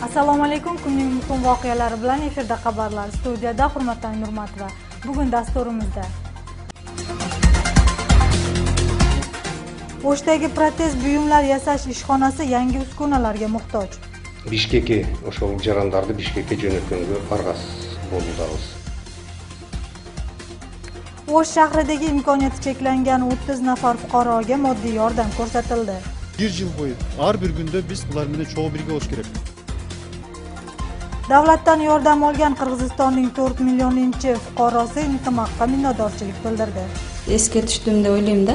Assalomu alaykum. Kunning muhim voqealari bilan efirda xabarlar. Studiyada Hurmatdan Nurmatova. Bugun dasturimizda O'shdagi protez buyumlar yasash ishxonasi yangi uskunalarga muhtoj. Bishkekке ошол жарандарды Бишкекке жөнөткөнгө аргас болуудабыз. O'sh shahridagi imkoniyati cheklangan 30 nafar fuqaroga moddiy yordam ko'rsatildi. Bir yıl boyu her bir günde biz bular bilan çoğu birge olish kerak. Davlatdan yordam olgan Qirg'izistonning 4 millioninchi fuqarosi Intimaqqa minnatdorchilik bildirdi. Eskертиштим деп ойлойм да.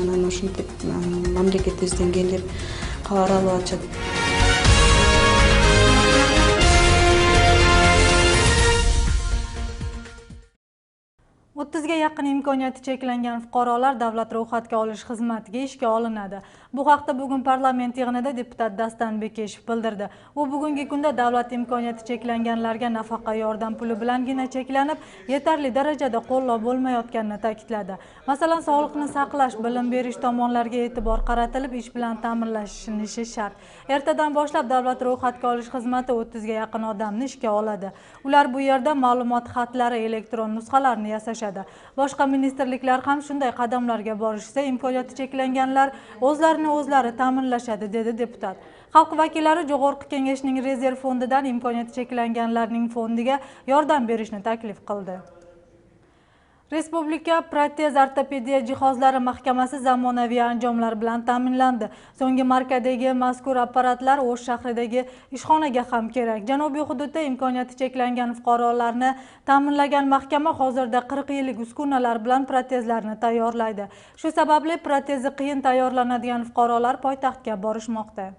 Анан ошентип мамлекетибизден келип кабар алып атышат. 30 ga yaqin imkoniyati cheklangan fuqarolar davlat ro'yxatga olish xizmatiga ishga olinadi. Bu haqda bugun parlament yig'inida deputat Dastan Bekeshev bildirdi. U bugungi kunda davlat imkoniyati cheklanganlarga nafaqa yordam puli bilangina cheklanib, yetarli darajada qo'llab bo'lmayotganini ta'kidladi. Masalan, sog'liqni saqlash, bilim berish tomonlariga e'tibor qaratilib, ish bilan ta'minlanishi shart. Ertadan boshlab davlat ro'yxatga olish xizmati 30 ga yaqin odamni ishga oladi. Ular bu yerda ma'lumot xatlari, elektron nusxalarni yasashadi. Boshqa ministerliklar ham shunday qadamlarga borishsa, imkoniyati cheklanganlar o'zlari ta'minlashadi, dedi deputat. Xalq vakillari Jo'g'org'i Kengashning rezerv fondidan imkoniyati cheklanganlarning fondiga yordam berishni taklif qildi. Respublika protez ortopediya jihozlari mahkamasi zamonaviy anjomlar bilan ta'minlandi. So'nggi markadagi mazkur apparatlar O'sh shahridagi ishxonaga ham kerak. Janubiy hududda imkoniyati cheklangan fuqarolarni ta'minlagan mahkama hozirda 40 yillik uskunalar bilan protezlarni tayyorlaydi. Shu sababli protezi qiyin tayyorlanadigan fuqarolar poytaxtga borishmoqda.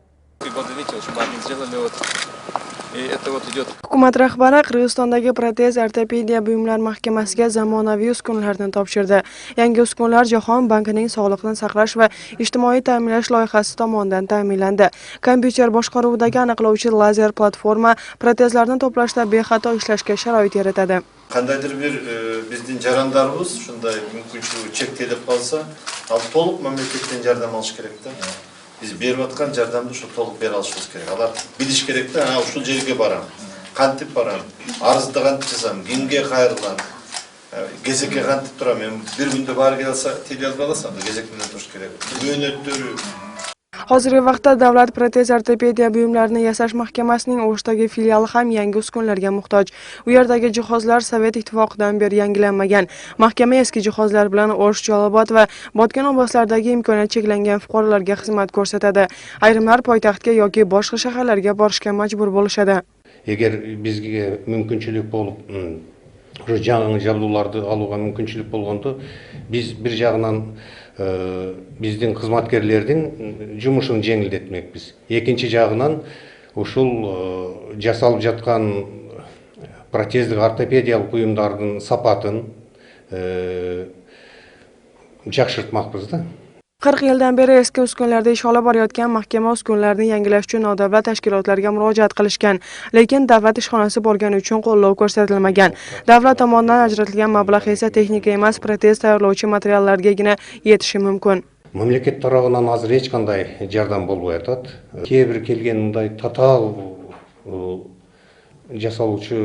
Hukumat rahbari Qirg'izistondagi protez ortopediya buyumlar mahkamasiga zamonaviy uskunalarni topshirdi. Yangi uskunalar Jahon bankining sog'liqni saqlash va ijtimoiy ta'minlash loyihasi tomonidan ta'minlandi. Kompyuter boshqaruvidagi aniqlovchi lazer platforma protezlarni to'plashda bexato ishlashga sharoit yaratadi. Qandaydir bir bizning jarandarimiz shunday mumkinchiligi cheklanib qolsa, to'liq mamlakatdan yordam olish kerak-da. Biz berip atkan yardımda şu to'liq bera olishimiz kerak. Alar bilish kerak-da, şu yerga boram, qantib boram, arzda qantib chizam, kimga qayrilam, gezekке qantib turam. Men bir kunda bari kelsa, telyozib olasam, gezek bilan turish kerak. Yo'naltiri. Hozirgi vaqtda davlat protez ortopediya buyumlarini yasash mahkamasining O'shdagi filiali ham yangi uskunalarga muhtoj. U yerdagi jihozlar Sovet ittifoqidan beri yangilanmagan. Mahkama eski jihozlar bilan O'sh, Jalolobod va Botken oblastlaridagi imkoniyati cheklangan fuqarolarga xizmat ko'rsatadi. Ayrimlar poytaxtga yoki boshqa shaharlarga borishga majbur bo'lishadi. Eğer bizge mümkünçülük bolup жаңы жабдууларды алууга мүмкүнчүлүк болгондо биз bir жагынан биздин кызматкерлердин жумушун жеңилдетмекпиз. Экинчи жагынан ушул жасалып жаткан протездик ортопедиялык буюмдардын сапатын жакшыртмакпыз да. 40 yildan beri eski uskunalarda ish olib borayotgan mahkama uskunalarini yangilash uchun nodavlat tashkilotlarga murojaat qilishgan, lekin davlat ishxonasi bo'lgani uchun qo'llov ko'rsatilmagan. Davlat tomonidan ajratilgan mablag' esa texnika emas, protez tayyorlovchi materiallargagina yetishi mumkin. Mamlakat tarafından azır hech qanday yordam bolbay atат. Kebir kelген мындай татаал жасалуучу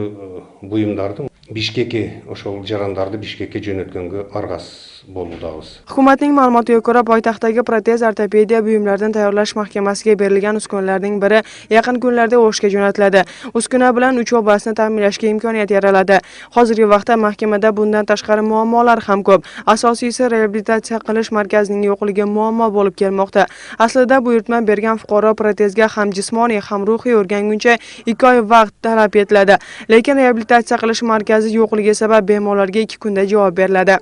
буюмдарды Bishkekке ошол жарандарды Bishkekке жөнөткөнгө аргас болуудабыз. Hukumatning ma'lumotiga ko'ra, poytaxtdagi protez ortopediya buyumlarini tayyorlash mahkamasiga berilgan uskunalarning biri yaqin kunlarda O'shga jo'natiladi. Uskuna bilan 3 oblastni ta'minlashga imkoniyat yaraladi. Hozirgi vaqtda mahkamada bundan tashqari muammolar ham ko'p. Asosiysi reabilitatsiya qilish markazining yo'qligi muammo bo'lib kelmoqda. Aslida buyurtma bergan fuqaro protezga ham jismoniy, ham ruhiy o'rganguncha 2 oy vaqt talab etiladi. Lekin reabilitatsiya qilish markazi yo'qligi sabab bemorlarga 2 kunda javob beriladi.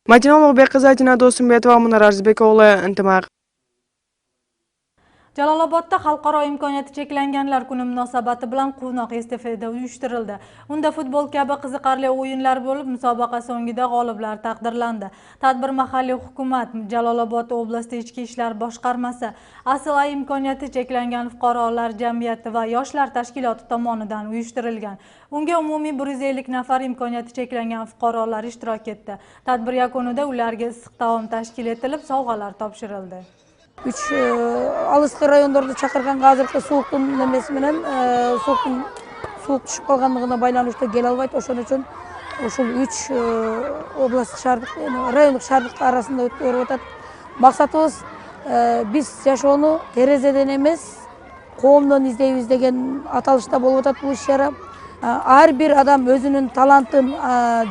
Madina Ulug'bek-qizi Ajina Do'stinbetova, Munir Arzbeko'g'li, Intimaq. Jalolobodda xalqaro imkoniyati cheklanganlar kuni munosabati bilan quvnoq estafeta uyushtirildi. Unda futbol kabi qiziqarli o'yinlar bo'lib, musobaqa so'ngida g'oliblar taqdirlandi. Tadbir mahalliy hukumat, Jalolobod oblasti ichki ishlar boshqarmasi, Asl imkoniyati cheklangan fuqarolar jamiyati va yoshlar tashkiloti tomonidan uyushtirilgan. Unga umumiy 150 nafar imkoniyati cheklangan fuqarolar ishtirok etdi. Tadbir yakunida ularga issiq taom tashkil etilib, sovg'alar topshirildi. 3 алыскы райондорду чакырганга азыркы сууктун немеси менен суук түшүп калгандыгына байланыштуу келе албайт. Ошон үчүн ушул 3 областтык шаардык райондук шаардык арасында өткөрүп атат. Максатыбыз биз жашоону терезеден эмес, коомдон издейбиз деген аталышта болуп атат бул иш-чара. Ар бир адам өзүнүн талантын,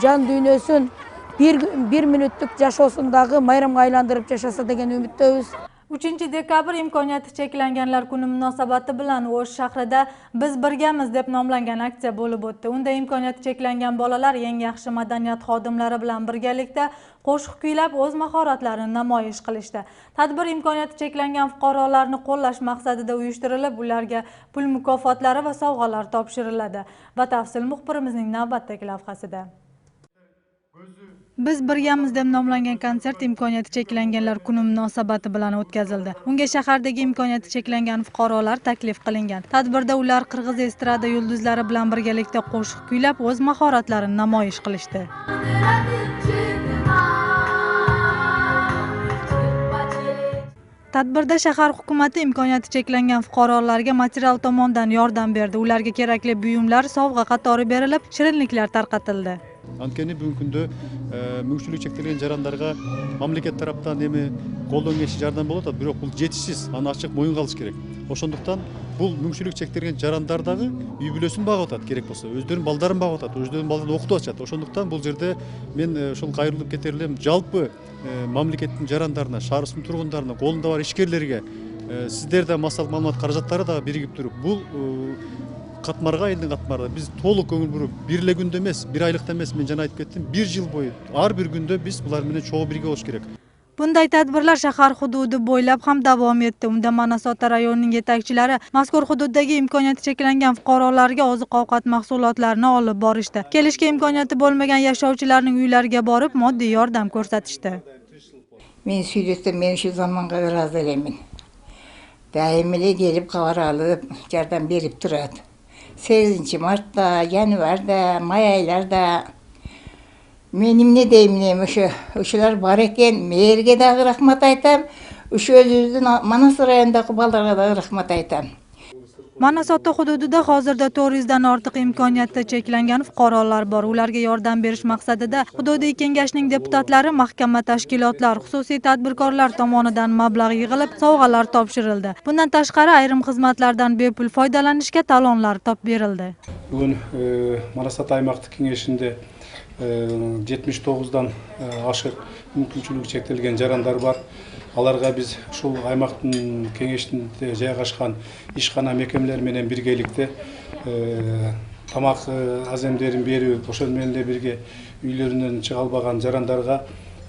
жан дүйнөсүн бир мүнөттүк жашоосун дагы майрамга айландырып жашаса деген үмүттөбүз. 3 dekabr imkoniyati cheklanganlar kuni munosabati bilan O'sh shahrida Biz birgamiz deb nomlangan aksiya bo'lib o'tdi. Unda imkoniyati cheklangan bolalar eng yaxshi madaniyat xodimlari bilan birgalikda qo'shiq kuylab o'z mahoratlarini namoyish qilishdi. Tadbir imkoniyati cheklangan fuqarolarni qo'llash maqsadida uyushtirilib, ularga pul mukofotlari va sovg'alar topshiriladi. Batafsil muxbirimizning navbatdagi lavhasida. Biz birgamiz deb nomlangan konsert imkoniyati cheklanganlar kuni munosabati bilan o'tkazildi. Unga shahardagi imkoniyati cheklangan fuqarolar taklif qilingan. Tadbirda ular qirg'iz estrada yulduzlari bilan birgalikda qo'shiq kuylab, o'z mahoratlarini namoyish qilishdi. Tadbirda shahar hukumati imkoniyati cheklangan fuqarolarga material tomondan yordam berdi. Ularga kerakli buyumlar sovg'a qatori berilib, shirinliklar tarqatildi. Анткени бүгүнкү күндө мүмкүнчүлүгү чектелген жарандарга мамлекет тараптан эми колдон келиши жардам болуп атат, бирок бул жетишсиз. Аны ачык моюнга алыш керек. Ошондуктан бул мүмкүнчүлүгү чектелген жарандар дагы үй бүлөсүн багып атат, керек болсо, өздөрүнүн балдарын багып атат, өздөрүнүн балдарын окутуп атышат. Ошондуктан бул жерде мен ушул кайрылып кетер элем, жалпы мамлекеттин жарандарына, шаарыбыздын тургундарына, колунда бар ишкерлерге сиздер да массалык маалымат каражаттары дагы биригип туруп, бул катмарга, элдин катмарына биз толук көңүл буруп, бир эле күндө эмес, бир айлыкта эмес, мен жана айтып кеттим, 1 жыл бою ар бир күндө биз булар менен чогуу бирге болуш керек. Bunday tadbirlar shahar hududi bo'ylab ham davom etdi. Unda Manasota rayonining yetakchilari mazkur hududdagi imkoniyati cheklangan fuqarolarga oziq-ovqat mahsulotlarini olib borishdi. Kelishga imkoniyati bo'lmagan yashovchilarning uylariga borib, moddiy yordam ko'rsatishdi. Men süydetsem men şu zamanга razı elemin. Daim ele gelip kavar alıp yardım berip durat. 8 Mart'ta, yanvarda, may aylarda menim ne deyim uşular var eken, merge dağı rahmat aytam, uşu özümüzün Manas rayonundaki ballarga dağı rahmat aytam. Manasota hududida hozirda 400 dan ortiq imkoniyati cheklangan fuqarolar bor. Ularga yordam berish maqsadida hududiy kengashning deputatlari, mahkama, tashkilotlar, xususiy tadbirkorlar tomonidan mablag' yig'ilib, sovg'alar topshirildi. Bundan tashqari ayrim xizmatlardan bepul foydalanishga talonlar topib berildi. Bugun Manasota aymaqtıq kengeshinde 79 dan aşık мүмкүнчүлүгү чектелген жарандар бар. Аларга биз ушул аймактын кеңешинде жайгашкан ишкана мекемелер менен биргеликте тамак аземдерин берүү, ошол менен эле бирге үйлөрүнөн чыга албаган жарандарга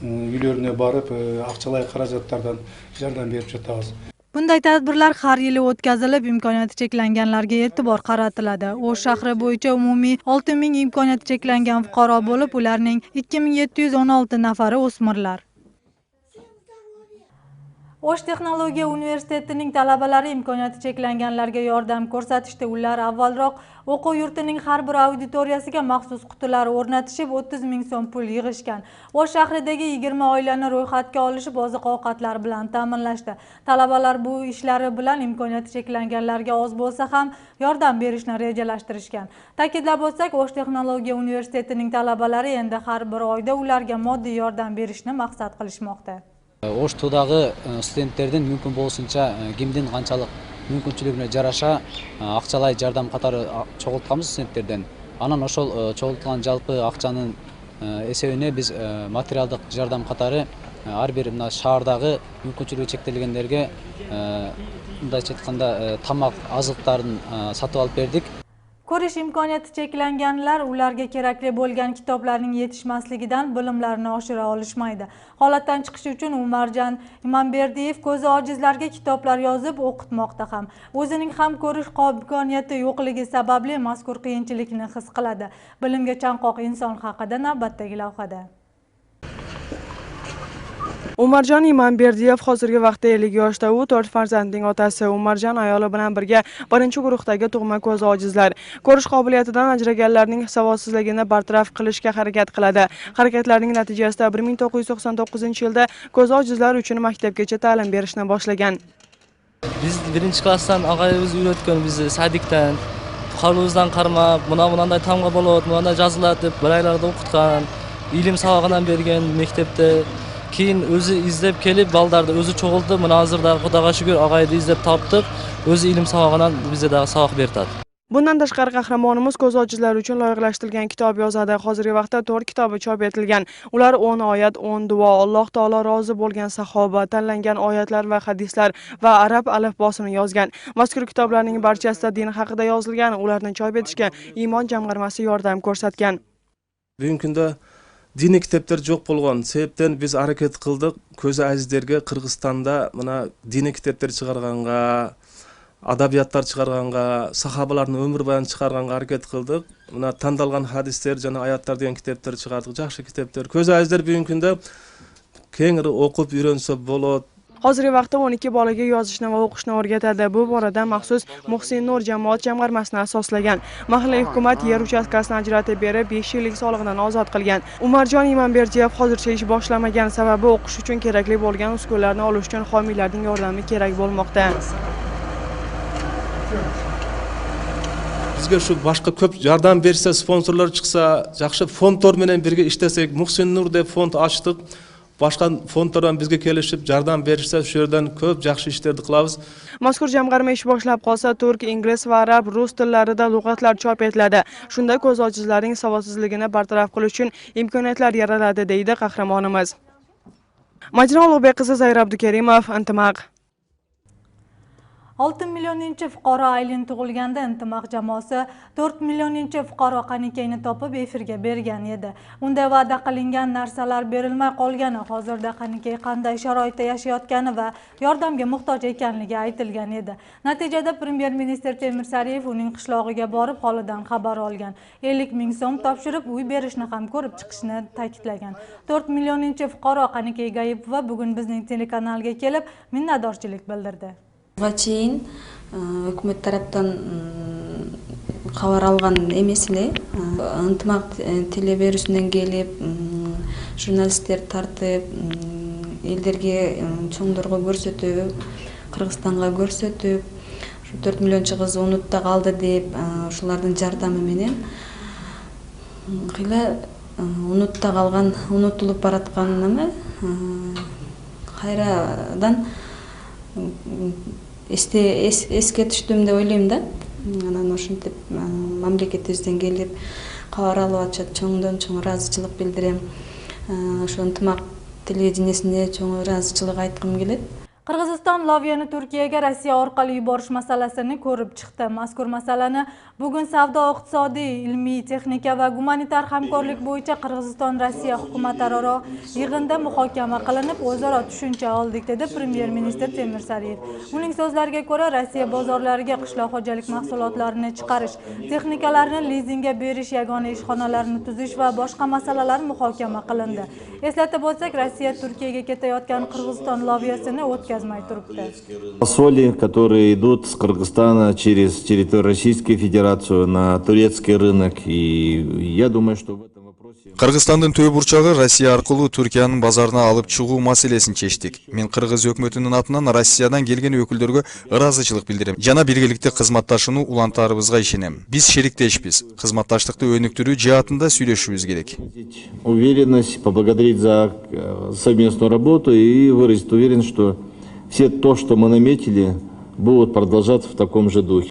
үйлөрүнө барып акчалай каражаттардан жардам берип жатабыз. Bunday tadbirlar har yili o'tkazilib, imkoniyati cheklanganlarga e'tibor qaratiladi. O'sh shahri bo'yicha umumiy 6000 imkoniyati cheklangan fuqaro bo'lib, ularning 2716 nafari o'smirlar. O'sh texnologiya universitetining talabalari imkoniyati cheklanganlarga yordam ko'rsatishdi. Ular avvalroq o'quv yurtining har bir auditoriyasiga maxsus qutilar o'rnatishib 30 ming so'm pul yig'ishgan. O'sh shahridagi 20 oilani ro'yxatga olishib, oziq-ovqatlar bilan ta'minlashdi. Talabalar bu ishlari bilan imkoniyati cheklanganlarga oz bo'lsa ham yordam berishni rejalashtirishgan. Ta'kidlab o'tsak, O'sh texnologiya universitetining talabalari endi har bir oyda ularga moddiy yordam berishni maqsad qilishmoqda. Оштудагы студенттердин мүмкүн болушунча кимдин канчалык мүмкүнчүлүгүнө жараша акчалай жардам катары чогултканбыз студенттерден. Анан ошол чогулткан жалпы акчанын эсебине биз материалдык жардам катары ар бир мына шаардагы мүмкүнчүлүгү чектелгендерге мындайча айтканда тамак азыктарын сатып алып бердик. Ko'rish imkoniyati cheklanganlar ularga kerakli bo'lgan kitoblarning yetishmasligidan bilimlarini oshira olishmaydi. Holatdan chiqish uchun Umarjon Imamberdiyev ko'zi ojizlarga kitoblar yozib o'qitmoqda ham. O'zining ham ko'rish qobiliyati yo'qligi sababli mazkur qiyinchilikni his qiladi. Bilimga chanqoq inson haqida navbatdagi lavhada. Umarjon Imanberdiyev hozirgi vaqtda 50 yoshda. U 4 farzandning otasi. Umarjon ayoli bilan birga birinchi guruhdagi tug'ma ko'zi ojizlar. Ko'rish qobiliyatidan ajraganlarning savodsizligini bartaraf qilishga harakat qiladi. Harakatlarning natijasida 1999-yilda ko'zi ojizlar uchun maktabgacha ta'lim berishni boshlagan. Biz birinchi klassdan og'ayimiz o'rgatgan bizni sadikdan. Qo'limizdan qarmab, bunday tamg'a bo'ladi, bunday yoziladi deb bir oylarda o'qitgan. Ilm savog'idan bergan maktabda. Keyin o'zi izlab kelib, baldarda o'zi cho'g'ildi. Hozirda Xudoga shukr og'ayni izlab topdik. O'zi ilm savog'idan bizga savoq berdi. Bundan tashqari qahramonimiz ko'z ojizlar uchun loyihalashtirilgan kitob yozadi. Hozirgi vaqtda 4 kitobi chop etilgan. Ular 10 oyat, 10 duo, Alloh taolo rozi bo'lgan sahoba, tanlangan oyatlar va hadislar va arab alifbosini yozgan. Mazkur kitoblarning barchasida din haqida yozilgan. Ularni chop etishga Iymon jamg'armasi yordam ko'rsatgan. Bugungi kunda diniy kitoblar yo'q bo'lgan sebepten biz harakat qildik. Ko'zi azizlarga Qirg'izistonda mana diniy kitoblar chiqarganga, adabiyatlar chiqarganga, sahobalarning umr bayon chiqarganga harakat qildik. Mana tandalgan hadislar, jana oyatlar degan kitoblar chiqardik. Yaxshi kitoblar. Ko'zi azizlar bugungi kunda kengri o'qib o'rgansa bo'ladi. Hozirgi vaqtda 12 bolaga yozishni va o'qishni o'rgatadi. Bu borada maxsus Muhsin Nur jamoat jamg'armasini asoslagan. Mahalliy hukumat yer uchastkasini ajratib berib, 5 yillik soliqdan ozod qilgan. Umarjon Imanberdiyev hozircha ish boshlamagan, sababi o'qish uchun kerakli bo'lgan uskunalarni olish uchun homiylarning yordami kerak bo'lmoqda. Bizga shu boshqa ko'p yordam bersa, sponsorlar chiqsa, yaxshi fondlar bilan birga ishlasak, Muhsin Nur deb fond ochdik. Boshqa fondlardan bizga kelishib yordam berishsa, shu yerdan ko'p yaxshi ishlarni qilamiz. Mazkur jamg'arma ish boshlab qolsa, turk, ingliz va arab, rus tillarida lug'atlar chop etiladi. Shunda ko'z ojizlarning savodsizligini bartaraf qilish uchun imkoniyatlar yaraladi, deydi qahramonimiz. Majra Ulug'bek qizi Zayra Abdukarimov, Intimaq. 6 millioninchi fuqaro Aylin tug'ilganda Intimaq jamoasi 4 millioninchi fuqaro Qanikayni topib efirga bergan edi. Unda va'da qilingan narsalar berilmay qolgani, hozirda Qanikay qanday sharoitda yashayotgani va yordamga muhtoj ekanligi aytilgan edi. Natijada Premier ministr Temir Sariyev uning qishlog'iga borib holidan xabar olgan. 50 ming so'm topshirib uy berishni ham ko'rib chiqishni ta'kidlagan. 4 millioninchi fuqaro Qanikay Gayipova bugun bizning telekanalga kelib minnatdorchilik bildirdi. Чейин өкмөт тараптан кабар алган эмес эле. Ынтымак телеберүүсүнөн келип, журналисттер тартып, элдерге, чоңдорго көрсөтүп, Кыргызстанга көрсөтүп, 4 миллиончу кыз унутта калды деп, ушулардын жардамы менен кыйла унутта калган, унутулуп баратканына кайрадан эске түштүм деп ойлойм да. Анан ошентип мамлекетибизден келип кабар алып атышат, чоңдон чоң ыраазычылык билдирем. Ошо Ынтымак телевидениесине чоң ыраазычылык айткым келет. Qirg'iziston Laviyani Turkiyaga Rossiya orqali yuborish masalasini ko'rib chiqdi. Mazkur masalani bugun savdo, iqtisodiy, ilmiy, texnika va gumanitar hamkorlik bo'yicha Qirg'iziston Rossiya hukumatlararo yig'inda muhokama qilinib, o'zaro tushuncha oldik, dedi Premier ministr Temir Sariyev. Uning so'zlariga ko'ra, Rossiya bozorlariga qishloq xo'jalik mahsulotlarini chiqarish, texnikalarni lizingga berish, yagona ishxonalarni tuzish va boshqa masalalar muhokama qilindi. Eslatib o'tsak, Rossiya Turkiyaga ketayotgan Qirg'iziston Laviyasini o'tkazdi. Соли, которые идут с Кыргызстана через территорию Российской Федерации на турецкий рынок, и я думаю, что в этом вопросе... Кыргызстандын төө бурчагы Россия аркылуу Түркиянын базарына алып чыгуу маселесин чечтик. Мен Кыргыз өкмөтүнүн атынан Россиядан келген өкүлдөргө ыраазычылык билдирем. Жана биргеликте кызматташууну улантаарыбызга ишенем. Биз шериктешпиз. Кызматташтыкты өнүктүрүү жаатында сүйлөшүбүз керек. Уверенность, поблагодарить за совместную работу и выразить уверенность, что все то, что мы наметили, будут продолжаться в таком же духе.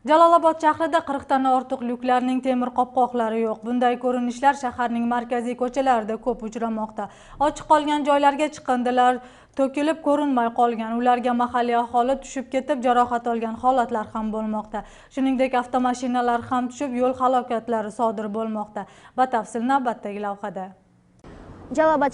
Jalolobod shahrida 40 dan ortiq lyuklarning temir qopqoqlari yo'q. Bunday ko'rinishlar shaharning markaziy ko'chalarida ko'p uchramoqda. Ochiq qolgan joylarga chiqindilar to'kilib ko'rinmay qolgan. Ularga mahalliy aholi tushib ketib jarohat olgan holatlar ham bo'lmoqda. Shuningdek, avtomashinalar ham tushib yo'l halokatlari sodir bo'lmoqda. Batafsil navbatdagi lavhada. Jalolobod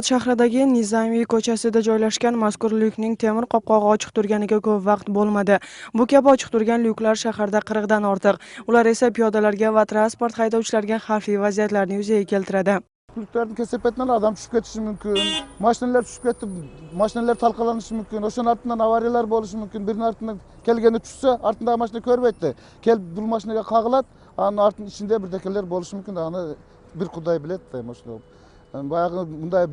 shahridagi Nizamiy ko'chasida joylashgan mazkur lyukning temir qopqog'i ochiq turganiga ko'p vaqt bo'lmadi. Bu kabi ochiq turgan lyuklar shaharda 40 dan ortiq. Ular esa piyodalarga va transport haydovchilariga xavfli vaziyatlarni yuzaga keltiradi. Kulüplerden kesip etmeli adam düşüp ketişi mümkün. Maşineler düşüp ketip, maşineler talkalanışı mümkün. Oşun ardından avariyalar boluşu mümkün. Birinin ardından kelgeni düşse, ardından maşine körbeydi. Kel bu maşineye kağılat, anın ardının içinde bir dekeler boluşu mümkün. Anı bir kuday bilet de maşine. Yani bayağı bunday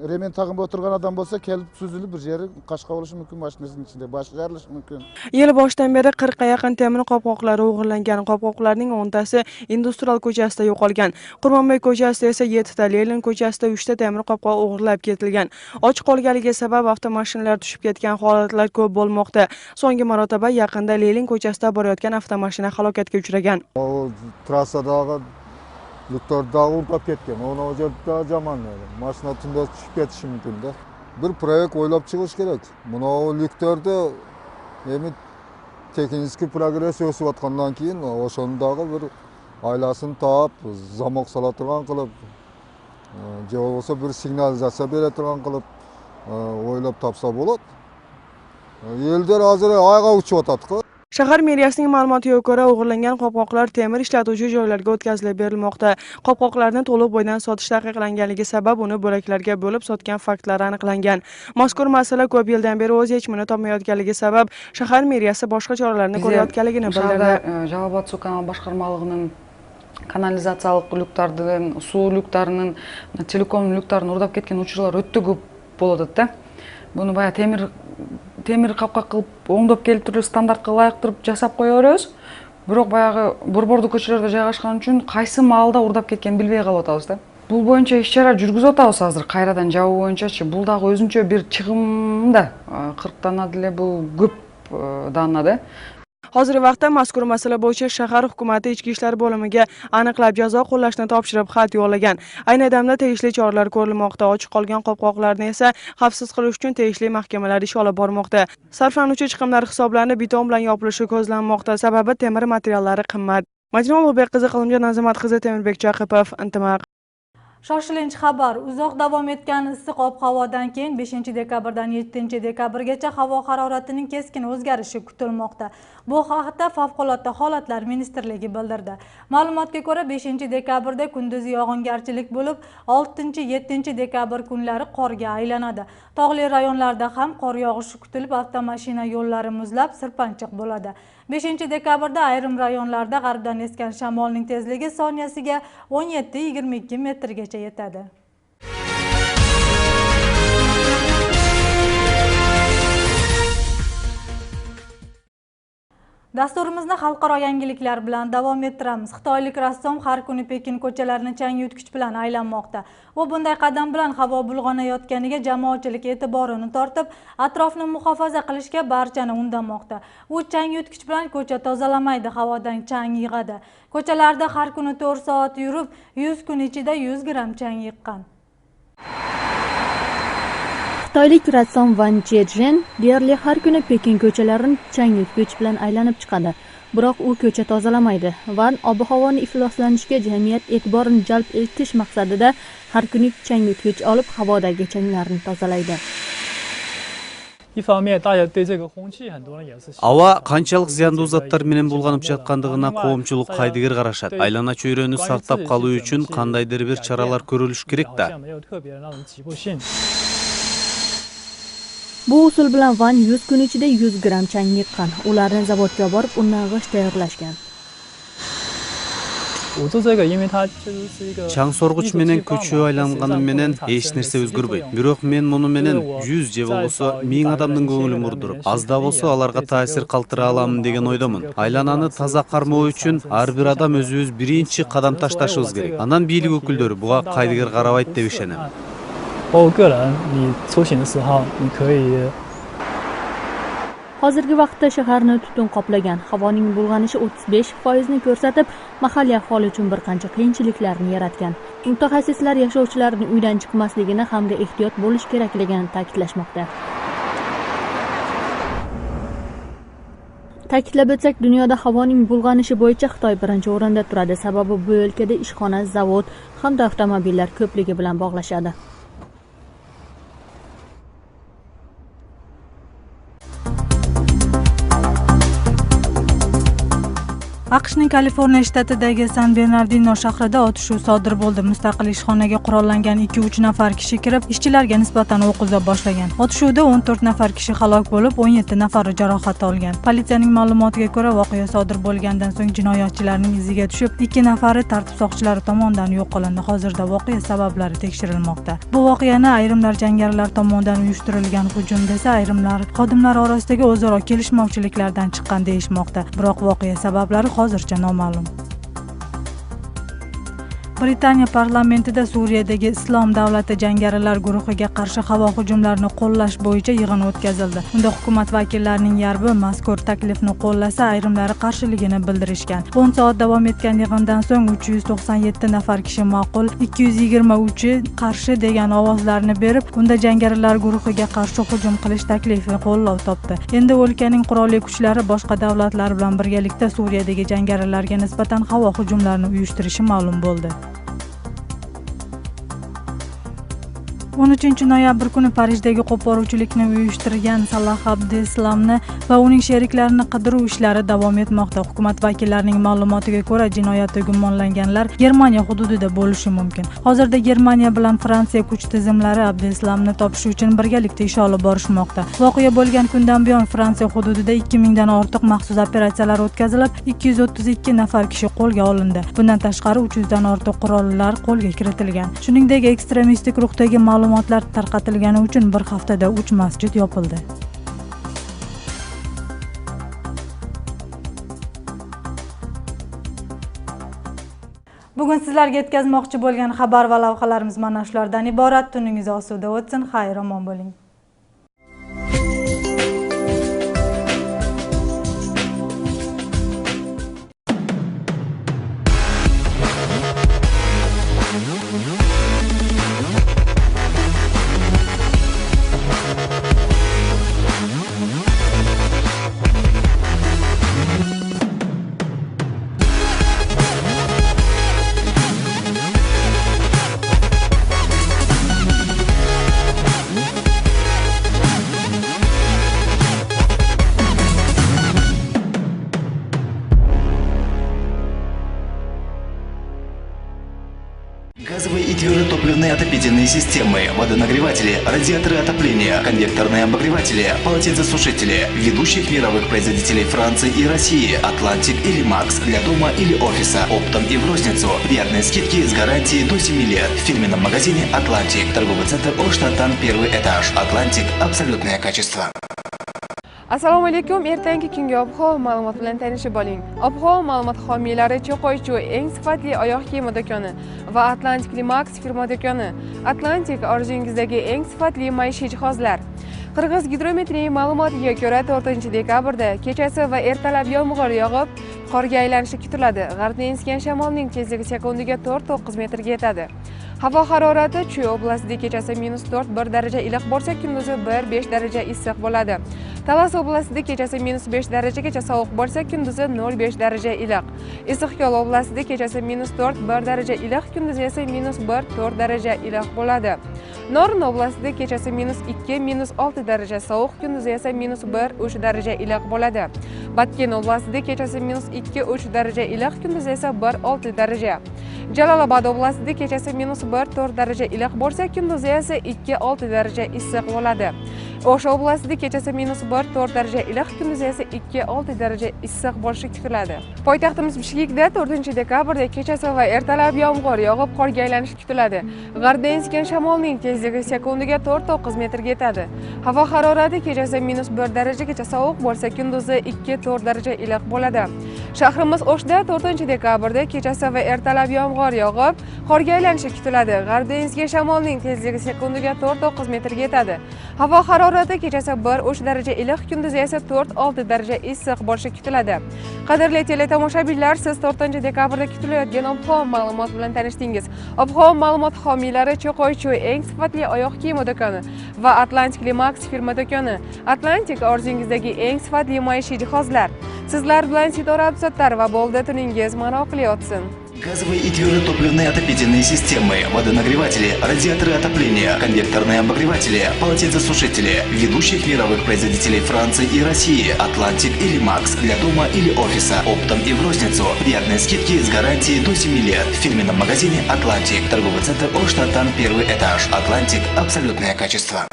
remen takım oturgan adam bolsa kelip süzülüp bir yeri kaşka oluşu mümkün maşinesinin içinde. Başı jarılışı mümkün. Yil boshidan beri 40 ga yaqin temir qopqoqlari o'g'irlangan. Qopqoqlarning 10tasi Industrial ko'chasida yo'qolgan. Qurbonboy ko'chasida esa 7 ta, Lenin ko'chasida 3 ta temir qopqoq o'g'irlab ketilgan. Ochiq qolganligi sabab avtomashinalar tushib ketgan holatlar ko'p bo'lmoqda. So'nggi marotaba yaqinda Lenin ko'chasida borayotgan avtomashina halokatga uchragan. O trassadagi Lüktordagi unutab ketgan. Onu o yerda jamon. Mashina tunda tushib ketishi mumkin da. Bir proyekt o'ylab chiqish kerak. Buni Lüktorda endi texnik progress o'sayotgandan keyin o'shondagi bir oilasini topib, zamok sola turgan qilib, je bo'lsa bir signalizatsiya bera turgan qilib o'ylab topsa bo'ladi. Ellar hozir oyga uchyotadi-ku. Shahar meriyasining ma'lumotiga ko'ra, o'g'irlangan qopqoqlar temir ishlatuvchi joylarga o'tkazilib berilmoqda. Qopqoqlarni to'liq bo'ydan sotish taqiqlanganligi sabab uni bo'laklarga bo'lib sotgan faktlari aniqlangan. Mazkur masala ko'p yildan beri o'z yechimini topmayotganligi sabab shahar meriyasi boshqa choralarni ko'rayotganligini bildirdi. Жалал су канал башкармалыгынын канализациялык люктардын, суу люктарынын, телеком люктарын урдап кеткен учурлар өтө көп болот да. Буну бая темир капка кылып оңдоп келтирип стандартка ылайыктырып жасап кое беребиз. Бирок баягы борбордук көчөлөрдө жайгашкан үчүн кайсы маалда урдап кеткенин билбей калып атабыз да. Бул боюнча иш-чара жүргүзүп атабыз азыр. Кайрадан жабуу боюнчачы бул дагы өзүнчө бир чыгым да. 40 дана деле бул көп дана да. Hozirgi vaqtda mazkur masala bo'yicha shahar hukumati ichki ishlar bo'limiga aniqlab jazo qo'llashni topshirib xat yo'llagan. Ayni damda tegishli choralar ko'rilmoqda. Ochiq qolgan qopqoqlarni esa xavfsiz qilish uchun tegishli mahkamalar ish olib bormoqda. Sarflanuvchi chiqimlar hisoblanib beton bilan yopilishi ko'zlanmoqda. Sababi temir materiallari qimmat. Madina Ulug'bek qizi, Qilimjon Nazimat qizi, Temirbek Chaqipov, Intimaq. Shoshilinch xabar. Uzoq davom etgan issiq ob-havodan keyin 5-dekabrdan 7-dekabrgacha havo haroratining keskin o'zgarishi kutilmoqda. Bu haqda Favqulodda holatlar ministrligi bildirdi. Ma'lumotga ko'ra 5-dekabrda kunduzi yog'ingarchilik bo'lib, 6-7 kunlari qorga aylanadi. Tog'li rayonlarda ham qor yog'ishi kutilib, avtomashina yo'llari muzlab, sirpanchiq bo'ladi. 5-dekabrda ayrim rayonlarda g'arbdan esgan shamolning tezligi soniyasiga 17-22 metrgacha yetadi. Dasturimizni xalqaro yangiliklar bilan davom ettiramiz. Xitoylik rassom har kuni Pekin ko'chalarini chang yutgich bilan aylanmoqda. U bunday qadam bilan havo bulg'anayotganiga jamoatchilik e'tiborini tortib, atrofni muhofaza qilishga barchani undamoqda. U chang yutgich bilan ko'cha tozalamaydi, havodan chang yig'adi. Ko'chalarda har kuni 4 soat yurib, 100 kun ichida 100 gram chang yiqqan. Xitoylik rassom Van Zhezhen deyarli har kuni Pekin ko'chalarini chang yutgich bilan aylanib chiqadi. Biroq u ko'cha tozalamaydi. Van ob-havoni ifloslanishga jamiyat e'tiborini jalb etish maqsadida har kuni chang yutgich olib havodagi changlarni tozalaydi. Ава канчалык зыяндуу заттар менен булганып жаткандыгына коомчулук кайдыгер карашат. Айлана чөйрөнү сактап калуу үчүн кандайдыр бир чаралар көрүлүш керек да. Bu usul bilan Van 100 kun ichida 100 gram chang yiqqan. Ularni zavodga borib, undan g'isht tayyorlashgan. Чаң соргуч менен көчө айланганым менен эч нерсе өзгөрбөйт. Бирок мен муну менен 100 же болбосо 1000 адамдын көңүлүн бурдуруп, аз да болсо аларга таасир калтыра аламын деген ойдомун. Айлананы таза кармоо үчүн ар бир адам өзүбүз биринчи кадам ташташыбыз керек. Анан бийлик өкүлдөрү буга кайдыгер карабайт деп ишенем. Hozirgi vaqtda shaharni tutun qoplagan. Havoning bulg'anishi 35% ni ko'rsatib, mahalliy aholi uchun bir qancha qiyinchiliklarni yaratgan. Mutaxassislar yashovchilarning uydan chiqmasligini hamda ehtiyot bo'lish kerakligini ta'kidlashmoqda. Ta'kidlab o'tsak, dunyoda havoning bulg'anishi bo'yicha Xitoy birinchi o'rinda turadi. Sababi bu o'lkada ishxona, zavod hamda avtomobillar ko'pligi bilan bog'lashadi. AQShning Kaliforniya shtatidagi San Bernardino shahrida otishuv sodir bo'ldi. Mustaqil ishxonaga qurollangan 2-3 nafar kishi kirib, ishchilarga nisbatan o'q uza boshlagan. Otishuvda 14 nafar kishi halok bo'lib, 17 nafari jarohat olgan. Politsiyaning ma'lumotiga ko'ra, voqea sodir bo'lgandan so'ng jinoyatchilarning iziga tushib, 2 nafari tartib soqchilari tomonidan yo'q qilindi. Hozirda voqea sabablari tekshirilmoqda. Bu voqeani ayrimlar jangarilar tomonidan uyushtirilgan hujum desa, ayrimlar xodimlar orasidagi o'zaro kelishmovchiliklardan chiqqan deyishmoqda. Biroq voqea sabablari hozircha noma'lum. Britaniya parlamentida Suriyadagi Islom davlati jangarilar guruhiga qarshi havo hujumlarini qo'llash bo'yicha yig'in o'tkazildi. Unda hukumat vakillarining yarmi mazkur taklifni qo'llasa, ayrimlari qarshiligini bildirishgan. 10 soat davom etgan yig'indan so'ng 397 nafar kishi ma'qul, 223 qarshi degan ovozlarni berib, unda jangarilar guruhiga qarshi hujum qilish taklifi qo'llov topdi. Endi o'lkaning qurolli kuchlari boshqa davlatlar bilan birgalikda Suriyadagi jangarilarga nisbatan havo hujumlarini uyushtirishi ma'lum bo'ldi. 13 noyabr kuni Parijdagi qo'poruvchilikni uyushtirgan Salah Abdeslamni va uning sheriklarini qidiruv ishlari davom etmoqda. Hukumat vakillarining ma'lumotiga ko'ra, jinoyatda gumonlanganlar Germaniya hududida bo'lishi mumkin. Hozirda Germaniya bilan Fransiya kuch tizimlari Abdeslamni topish uchun birgalikda ish olib borishmoqda. Voqea bo'lgan kundan buyon Fransiya hududida 2000 dan ortiq maxsus operatsiyalar o'tkazilib, 232 nafar kishi qo'lga olindi. Bundan tashqari 300 dan ortiq qurollar qo'lga kiritilgan. Shuningdek, ekstremistik ruhdagi ma'lumotlar tarqatilgani uchun bir haftada 3 masjid yopildi. Bugun sizlarga yetkazmoqchi bo'lgan xabar va lavhalarimiz mana shulardan iborat. Tuningiz osuda o'tsin. Xayr, omon bo'ling. Газовые и твердотопливные отопительные системы, водонагреватели, радиаторы отопления, конвекторные обогреватели, полотенцесушители, ведущих мировых производителей Франции и России, Атлантик или Макс для дома или офиса, оптом и в розницу. Приятные скидки с гарантией до 7 лет. В фирменном магазине Атлантик, торговый центр Оштатан, 1 этаж. Атлантик – абсолютное качество. Assalomu alaykum. Ertangi kungi ob-havo ma'lumot bilan tanishib oling. Ob-havo ma'lumot homiylari Cho'qoychu eng sifatli oyoq kiyimi do'koni va Atlantic Limax firma do'koni. Atlantic orzungizdagi eng sifatli maishiy jihozlar. Qirg'iz gidrometriya ma'lumotiga ko'ra 4-dekabrda kechasi va ertalab yomg'ir yog'ib, qorga aylanishi kutiladi. G'arbdan esgan shamolning tezligi sekundiga 4-9 metrga yetadi. Havo harorati Chuy oblastida kechasi -4 daraja iliq bo'lsa, kunduzi 1-5 daraja issiq bo'ladi. Talas oblastida kechasi -5 darajagacha sovuq bo'lsa, kunduzi 0-5 daraja iliq. Issiqko'l oblastida kechasi -4-1 daraja iliq, kunduzi esa -1-4 daraja iliq bo'ladi. Norin oblastida kechasi -2-6 daraja sovuq, kunduzi esa -1-3 daraja iliq bo'ladi. Batken oblastida kechasi -2-3 daraja iliq, kunduzi esa 1-6 daraja. Jalolobod oblastida kechasi -1-4 daraja iliq bo'lsa, kunduzi esa 2-6 daraja issiq bo'ladi. O'sh oblastida kechasi -1-4 daraja iliq, kunduzi esa 2-6 daraja issiq bo'lishi kutiladi. Poytaxtimiz Bishkekda 4-dekabrda kechasi va ertalab yomg'ir yog'ib, qorga aylanishi kutiladi. G'arbdan esgan shamolning tezligi sekundiga 4-9 metrga yetadi. Havo harorati kechasi -1 darajagacha sovuq bo'lsa, kunduzi 2-4 daraja iliq bo'ladi. Shahrimiz O'shda 4-dekabrda kechasi va ertalab yomg'ir yog'ib, qorga aylanishi kutiladi. G'arbdan esgan shamolning tezligi sekundiga 4-9 metrga yetadi. Havo harorati kechasi 1-3 daraja iliq, kunduzi esa 4-6 daraja issiq bo'lishi kutiladi. Qadrli teletomoshabinlar, siz 4-dekabrda kutilayotgan ob-havo ma'lumot bilan tanishdingiz. Ob-havo ma'lumot homiylari Cho'qoychu eng sifatli oyoq kiyimi do'koni va Atlantic Limax firma do'koni. Atlantic orzungizdagi eng sifatli maishiy jihozlar. Sizlar bilan Sitora Absattar va bo'ldi, tuningiz maroqli o'tsin. Газовые и твердотопливные отопительные системы, водонагреватели, радиаторы отопления, конвекторные обогреватели, полотенцесушители, ведущих мировых производителей Франции и России, Атлантик или Макс для дома или офиса, оптом и в розницу. Приятные скидки с гарантией до 7 лет. В фирменном магазине Атлантик. Торговый центр Оштатан, 1 этаж. Атлантик. Абсолютное качество.